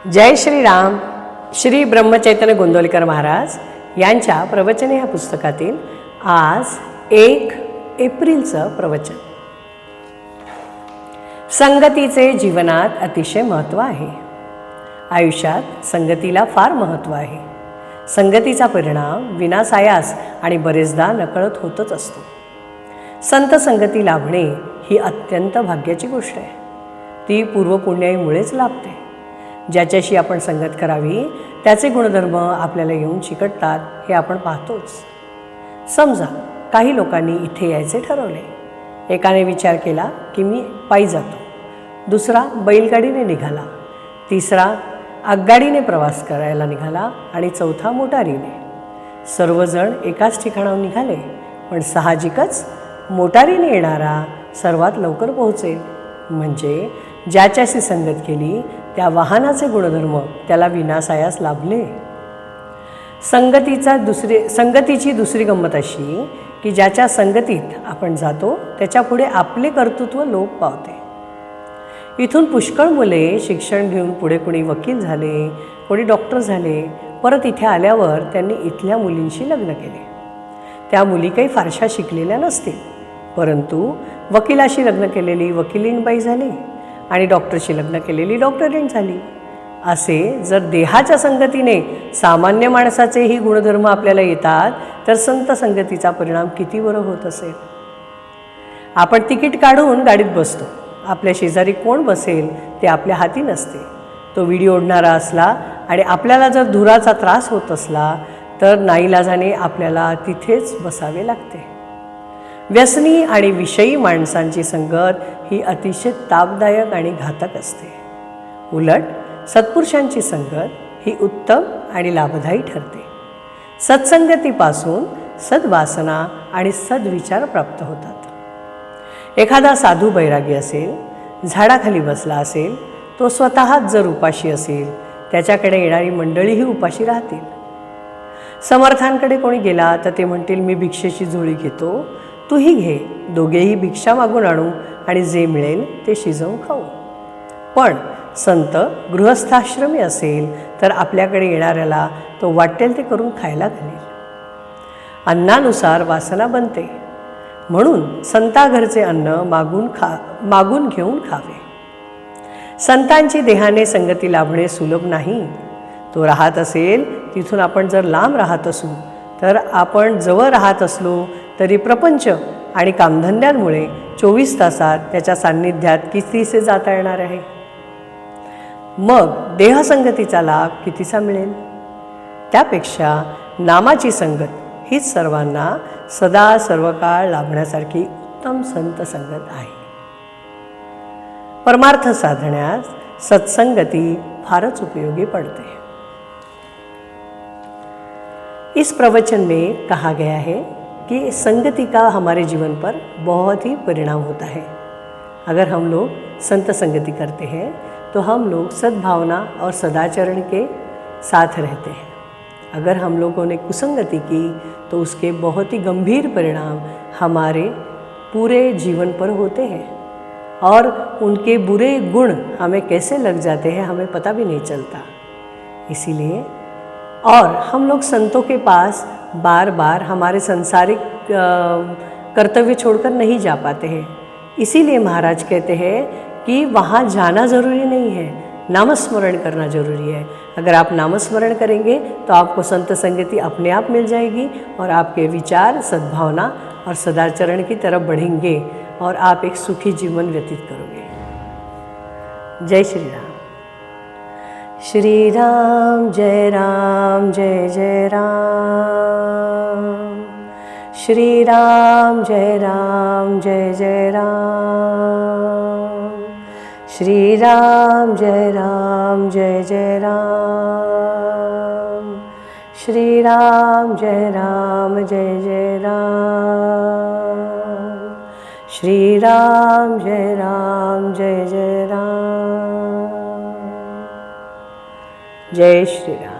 जय श्रीराम. श्री ब्रह्मचैतन्य गोंदवलेकर महाराज यांच्या प्रवचने या पुस्तकातील आज 1 एप्रिलचं प्रवचन. संगतीचे जीवनात अतिशय महत्त्व आहे. आयुष्यात संगतीला फार महत्त्व आहे. संगतीचा परिणाम विनासायास आणि बरेचदा नकळत होतच असतो. संत संगती लाभणे ही अत्यंत भाग्याची गोष्ट आहे. ती पूर्वपुण्याईमुळेच लाभते. ज्याच्याशी आपण संगत करावी त्याचे गुणधर्म आपल्याला येऊन चिकटतात हे आपण पाहतोच. समजा काही लोकांनी इथे यायचे ठरवले. एकाने विचार केला की मी पायी जातो, दुसरा बैलगाडीने निघाला, तिसरा आगगाडीने प्रवास करायला निघाला आणि चौथा मोटारीने. सर्वजण एकाच ठिकाणाहून निघाले, पण साहजिकच मोटारीने येणारा सर्वात लवकर पोहोचेल. म्हणजे ज्याच्याशी संगत केली त्या वाहनाचे गुणधर्म त्याला विनासायास लाभले. संगतीची दुसरी गंमत अशी की ज्याच्या संगतीत आपण जातो त्याच्यापुढे आपले कर्तृत्व लोप पावते. इथून पुष्कळ मुले शिक्षण घेऊन पुढे कोणी वकील झाले, कोणी डॉक्टर झाले. परत इथे आल्यावर त्यांनी इथल्या मुलींशी लग्न केले. त्या मुली काही फारशा शिकलेल्या नसतील, परंतु वकिलाशी लग्न केलेली वकिलीणबाई झाली आणि डॉक्टरशी लग्न केलेली डॉक्टरीण झाली. असे जर देहाच्या संगतीने सामान्य माणसाचेही गुणधर्म आपल्याला येतात तर संत संगतीचा परिणाम किती बरं होत असेल. आपण तिकीट काढून गाडीत बसतो. आपल्या शेजारी कोण बसेल ते आपल्या हाती नसते. तो विडी ओढणारा असला आणि आपल्याला जर धुराचा त्रास होत असला तर नाईलाजाने आपल्याला तिथेच बसावे लागते. व्यसनी आणि विषयी माणसांची संगत ही अतिशय तापदायक आणि घातक असते. उलट सत्पुरुषांची संगत ही उत्तम आणि लाभदायी ठरते. सत्संगतीपासून सद्वासना आणि सद्विचार प्राप्त होतात. एखादा साधू बैरागी असेल, झाडाखाली बसला असेल, तो स्वतःच जर उपाशी असेल त्याच्याकडे येणारी मंडळीही उपाशी राहतील. समर्थांकडे कोणी गेला तर ते म्हणतील मी भिक्षेची झोळी घेतो, तूही घे, दोघेही भिक्षा मागून आणू आणि जे मिळेल ते शिजवून खाऊ. पण संत गृहस्थाश्रमी असेल तर आपल्याकडे येणाऱ्याला तो वाटेल ते करून खायला घालेल. अन्नानुसार वासना बनते, म्हणून संताघरचे अन्न मागून घेऊन खावे. संतांची देहाने संगती लाभणे सुलभ नाही. तो राहत असेल तिथून आपण जर लांब राहत असू तर आपण जवळ राहत असलो तरी प्रपंच आणि कामधंद्यांमुळे 24 तासात त्याच्या सान्निध्यात कितीसे जाता येणार आहे. मग देहसंगतीचा लाभ कितीसा मिळेल. त्यापेक्षा नामाची संगत हीच सर्वांना सदा सर्वकाळ लाभण्यासारखी उत्तम संत संगत आहे. परमार्थ साधण्यास सत्संगती फारच उपयोगी पड़ते. इस प्रवचन में कहा गया है कि संगति का हमारे जीवन पर बहुत ही परिणाम होता है. अगर हम लोग संत संगति करते हैं तो हम लोग सद्भावना और सदाचरण के साथ रहते हैं. अगर हम लोगों ने कुसंगति की तो उसके बहुत ही गंभीर परिणाम हमारे पूरे जीवन पर होते हैं और उनके बुरे गुण हमें कैसे लग जाते हैं हमें पता भी नहीं चलता. इसीलिए और हम लोग संतों के पास बार बार हमारे सांसारिक कर्तव्य छोड़कर नहीं जा पाते हैं. इसीलिए महाराज कहते हैं कि वहाँ जाना ज़रूरी नहीं है, नामस्मरण करना ज़रूरी है. अगर आप नामस्मरण करेंगे तो आपको संत संगति अपने आप मिल जाएगी और आपके विचार सद्भावना और सदाचरण की तरफ बढ़ेंगे और आप एक सुखी जीवन व्यतीत करोगे. जय श्री राम. श्री राम जय जय राम. श्री राम जय जय राम. श्री राम जय जय राम. श्री राम जय जय राम. श्री राम जय जय राम. जय श्री राम.